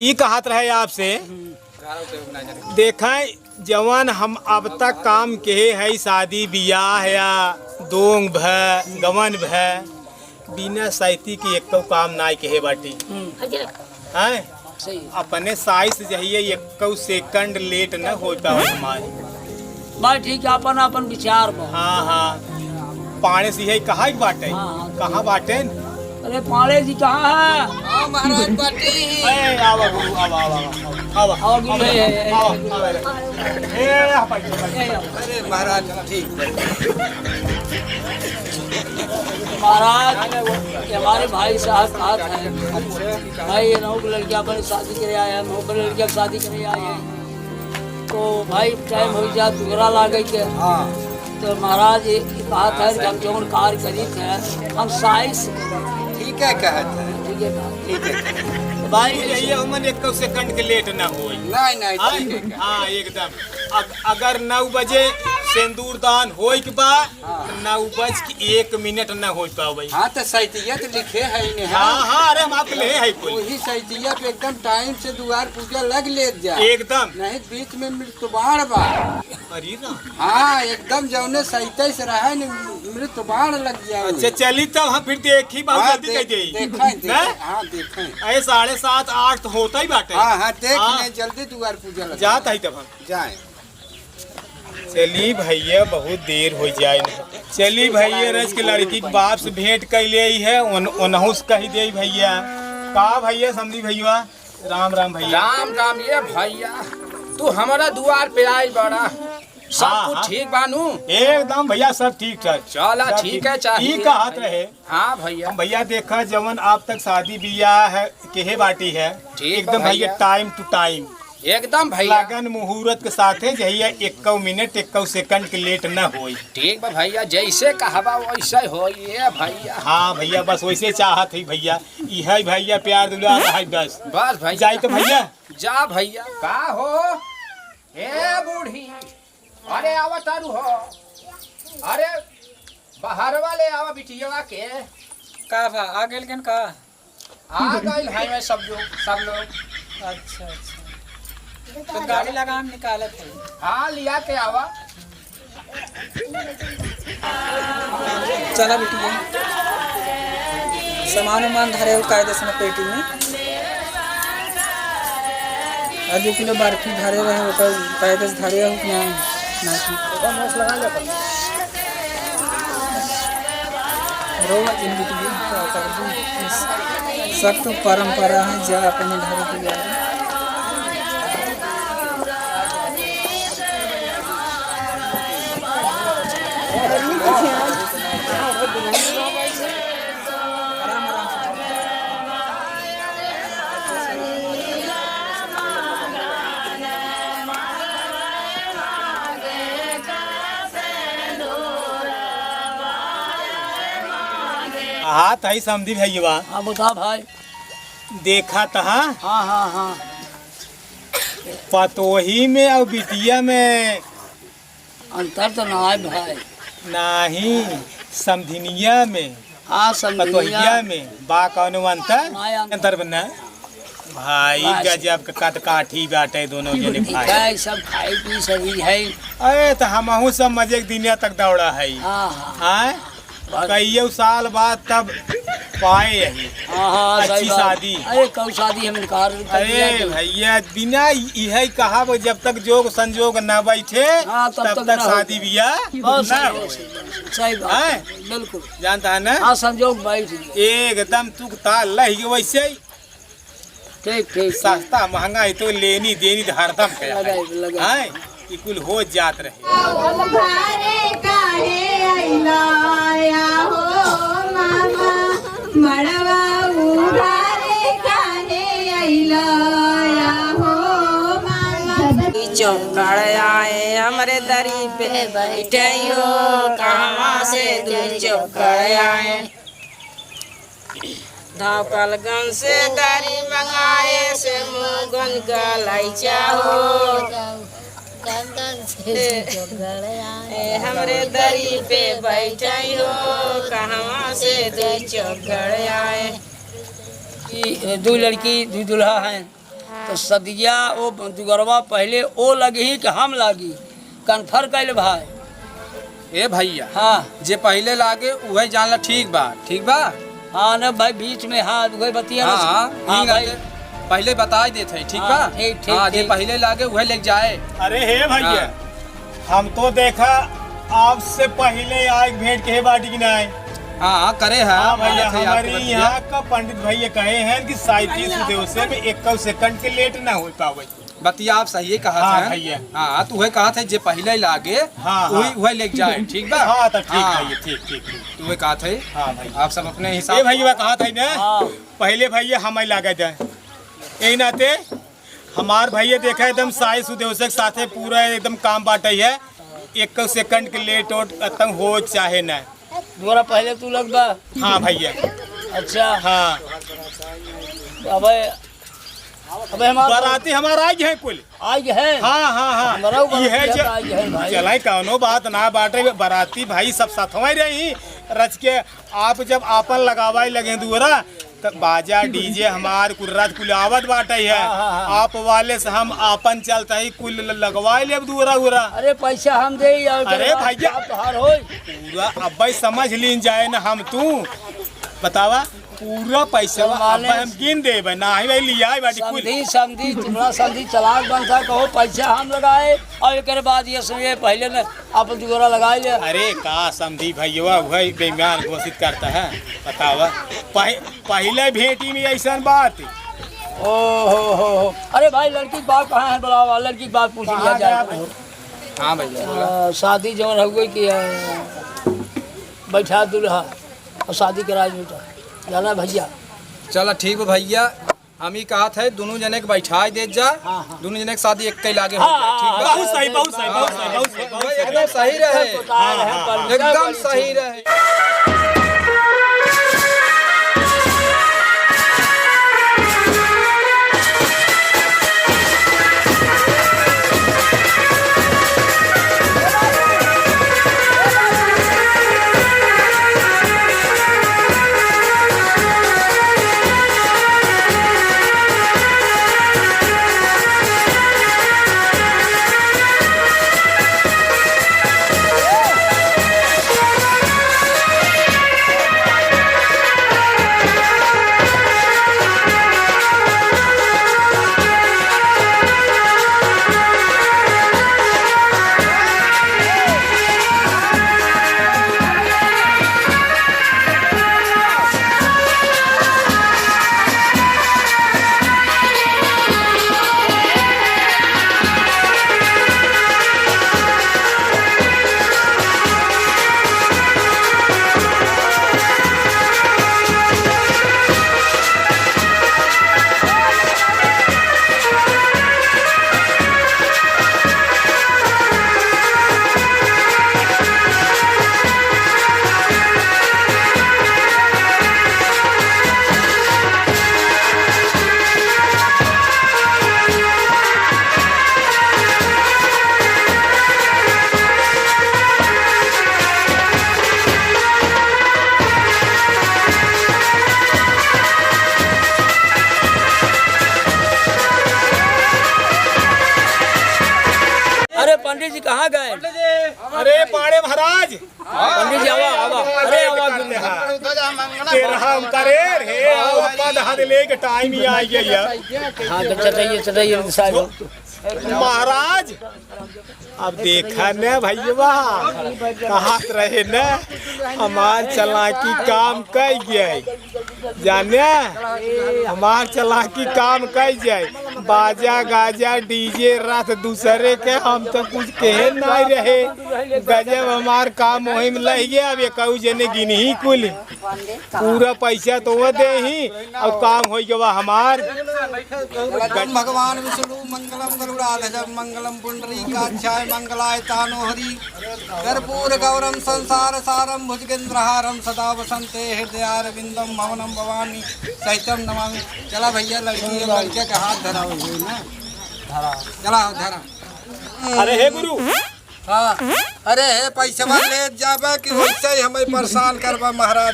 ये कहत रहे आपसे देखें जवन हम अब तक काम के है शादी बियाह या दोंग भ गवन भ बिना साइती की एक तो काम ना के बाटी हैं अपने साइज चाहिए एक सेकंड लेट न हो पाओ हमारे भाई ठीक है अपन अपन विचार बा। हाँ हाँ पाने से यही कहाँ बाटे कहाँ बाटे अरे पाले जी कहाँ है? हाँ महाराज बाटी आवा आवा आवा आवा अरे महाराज ठीक महाराज ये हमारे भाई साहब कहा था भाई ये नौ लड़कियां अपनी शादी करे आए हैं, नौ लड़कियां शादी करे आए हैं तो भाई टाइम हो जा दुगरा ला गई के तो महाराज ये कहा था कि हम जो कार्य करी थे हम साइज ठीक है कहत है ठीक है ठीक है भाई ये उमन एक सेकंड के लेट ना हो नहीं नहीं ठीक है हाँ एकदम अगर 9 बजे सिंदूर दान हो के बाद 9:01 न हो पावे। हाँ तो सैतियत लिखे है इन्हें हाँ हाँ अरे हम आप ले है कोई वही सैतियत एकदम टाइम से द्वार पूजा लग ले जाए एकदम नहीं बीच में मृत्युबाण बा। अरे ना हाँ एकदम जौने सैते से रहे न मृत्युबाण लग जाए। अच्छा चली तब हम फिर देख ही बात जल्दी कह दे देखें हाँ देखें ऐ 7:30 8 तो होता ही बाटे। हाँ हाँ देख ले जल्दी द्वार पूजा लग जाता ही तब हम जाए। चली भैया बहुत देर हो जाए चली भैया रज के लड़की के बाप से भेंट कर ले है उनहु से कही दे भैया का भैया समझी भैया राम राम भैया राम राम ये भैया तू हमारा द्वार पे आई बड़ा सब हाँ, कुछ हाँ। ठीक बानू एकदम भैया सब ठीक ठाक चला ठीक है चाहिए का हाथ रहे हाँ भैया भैया देखा जवन आप तक शादी बियाह है केहे बाटी है ठीक एकदम है भैया टाइम टू टाइम एकदम भैया लगन मुहूर्त के साथ है 1 मिनट 1 सेकंड के लेट न होई। ठीक बा भैया जैसे कहबा वैसे हो ये भैया हाँ भैया बस वैसे चाहत है भैया यही भैया प्यार दुलार है बस बस भैया जाई तो भैया जा भैया का हो ए बूढ़ी अरे आवा तारू हो अरे बाहर वाले आवा बिटिया के का बा आ गेल केन का आ गइल है मैं सब लोग अच्छा अच्छा तो गाड़ी लगा हम निकालत है हाँ लिया के आवा चला बिटिया सामान उमान धरे हो कायदे से पेटी में आधे किलो बर्फी धरे रहे हो कायदे से धरे हो कि नहीं सब तो परंपरा है जा अपने धरे के जा हाथ है समझी भैया हाँ बता भाई देखा तहा हाँ हाँ हाँ पतोही में और बिटिया में अंतर तो ना है भाई नहीं समधिनिया में हाँ पतोहिया समझिया में बा कौनो अंतर नहीं अंतर। अंतर बना भाई बस। गजब का कद काठी बाटे दोनों जने भाई है सब खाई पी सभी है अरे तो हमहू सब मजे के दुनिया तक दौड़ा है हाँ हाँ हाँ बस। कईयो साल बाद तब पाए यही हाँ हाँ अच्छी सही बात। शादी। अरे कौन शादी हम इनकार कर दिया अरे कि- भैया बिना यही कहा वो जब तक जोग संजोग न बैठे हाँ, तब तक ना हो। शादी बियाह हाँ, न सही हो। सही बात हैं? है, बिल्कुल जानता है ना हाँ संजोग बैठ एकदम तू ताल लही वैसे ही ठीक ठीक सस्ता महंगा है तो लेनी देनी तो हरदम कया लगाई लगाई है ये कुल हो जात रहे घरे काहे अइलाया हो मामा मड़वा घरे काहे अइलाया हो मामा चौकड़ आए हमरे दरी पे बैठे हो कहाँ से तू चौकड़ आए धावकलगन से दरी मंगाए से मुगन गलाई चाहो हमरे दरी पे बैठे हो कहाँ से तू चौकड़ आए दो लड़की दो दूल्हा हैं तो सदिया वो दुगरवा पहले ओ लगी कि हम लागी कन्फर कैले भाई। ए भैया हाँ जे पहले लागे वही जानला ठीक बा हाँ न भाई बीच में हाँ वही बतिया ना। हाँ हाँ भाई पहले बता देते हैं ठीक बा। हाँ, ठीक हाँ जे ठीक। पहले लागे वही ले जाए। अरे हे भैया हम तो देखा आपसे पहले आए भेंट के बाटी की नहीं। हाँ करे है हाँ भैया बोले थे हमारे आपके यहाँ का पंडित भैया कहे हैं कि 37 दिवसे में 1 सेकंड के लेट ना हो पावे। बतिया आप सही कहा हाँ था भैया। हाँ तू वही कहा था जे पहले लागे हाँ, वही हाँ। वही ले जाए ठीक बा। हाँ तो ठीक हाँ। भैया ठीक ठीक ठीक। तू वही कहा थे। हाँ भाई आप सब अपने ये हिसाब भैया कहा था ना हाँ पहले भैया हमें लागे जाए यही नाते हमार भैया देखा एकदम साई सुदेवसे के साथे पूरा एकदम काम बाटे है 1 सेकंड के लेट ओट हो चाहे ना। दुगरा पहले तू लग बा। हाँ भैया अच्छा हाँ अबे अबे हमारा बाराती हमारा आई है कुल। आज है। हाँ हाँ हमारा हाँ ऊपर ये है किया था, आज है भाई। चलाई कौनो बात ना बाटे बाराती भाई सब साथवा रही रच के आप जब आपन लगावाई लगे दूरा तो बाजा डीजे हमार कुर्रात कुल आवत बाटे है। आप वाले से हम आपन चलता ही कुल लगवाई ले दूरा उरा अरे पैसा हम दे अरे भैया। तोहार होई पूरा अब समझ लीन जाए ना हम तू बतावा पूरा पैसा अब हम गिन देबे ना ही भाई लिया बाटी कुल। समझी समझी तुम्हारा समझी चलाक बनता कहो पैसा हम लगाए और एक बाद ये सुनिए पहले ने आप दुगरा लगाए ले। अरे का समझी भैया वही बेईमान घोषित करता है बतावा पहले भेंटी में ऐसा बात। ओ हो अरे भाई लड़की की बात कहाँ है बुलावा लड़की की बात पूछ लिया जाए। हाँ भैया शादी जवन हो गई कि बैठा दूल्हा और शादी कराए बेटा जाना भैया। चलो ठीक बा भैया हम ही कहा थे दोनों जने के बैठाई दे जा। दोनों जने के शादी एक के लागे हो जाए ठीक बा। बहुत सही बहुत सही बहुत सही बहुत सही बहुत सही। एकदम सही रहे एकदम सही रहे। पंडित जी कहाँ गए? अरे पाड़े महाराज पंडित जी आवा आवा अरे आवाज तेरा हम करे रे पद हद ले के टाइम ही आ गया। हाँ तो चटाइए चटाइए साहब महाराज अब देखा न भैया कहा रहे न हमार चलाकी काम कर गए जाने हमार चलाकी काम कर जाए बाजा गाजा डीजे रात दूसरे के हम तो कुछ कहे नहीं रहे गजब हमार काम वही में लग गया। अब एक जने गिन ही कुल पूरा पैसा तो वो दे ही और काम हो गया हमार। भगवान विष्णु मंगलम गरुड़ाध्वज मंगलम पुंडरीकाक्षाय मंगलाय तानो हरि कर्पूर गौरम संसार सारम भुजगेंद्रहारम सदा वसंते हृदयारविंदम भवनम भवानी सहितम नमामि। चला भैया लड़की लड़के का हाथ धरा हुए ना धरा चला धरा। अरे हे गुरु हाँ अरे हे पैसा ले जाबे कि वैसे ही हमें परेशान करबा महाराज।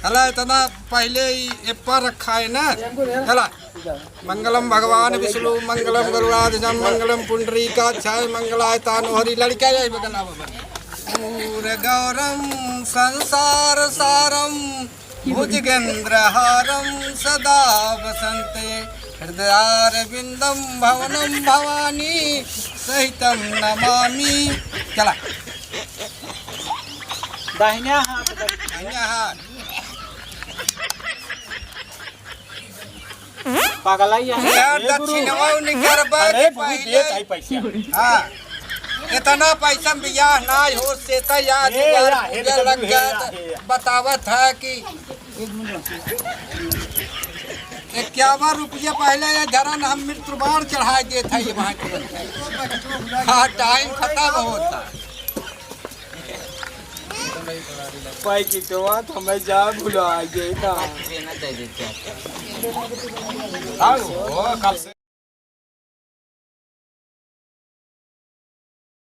हला इतना पहले ही पर रखा है ना। चला मंगलम भगवान विष्णु मंगलम गरुड़ाध्वजम मंगलम पुंडरीकाक्षाय मंगलाय तानो हरि लड़का जाए बगला पूर गौरम संसार सारम भुजगेंद्रहारम सदा वसंते हृदयारविंदम भवनम भवानी सहितम नमामि। चला दाहिना हाथ दक्षिणवा निकरबा अरे बहुत देत है पैसा। हाँ इतना पैसा बियाह ना हो से तो याद लग गया बतावत है कि 51 रुपया पहले ये धरन हम मृत्यु बाण चढ़ा देते है वहाँ के। हाँ टाइम खत्म होता पाई की तो बात हमें जा भुला गए ना। आओ कल से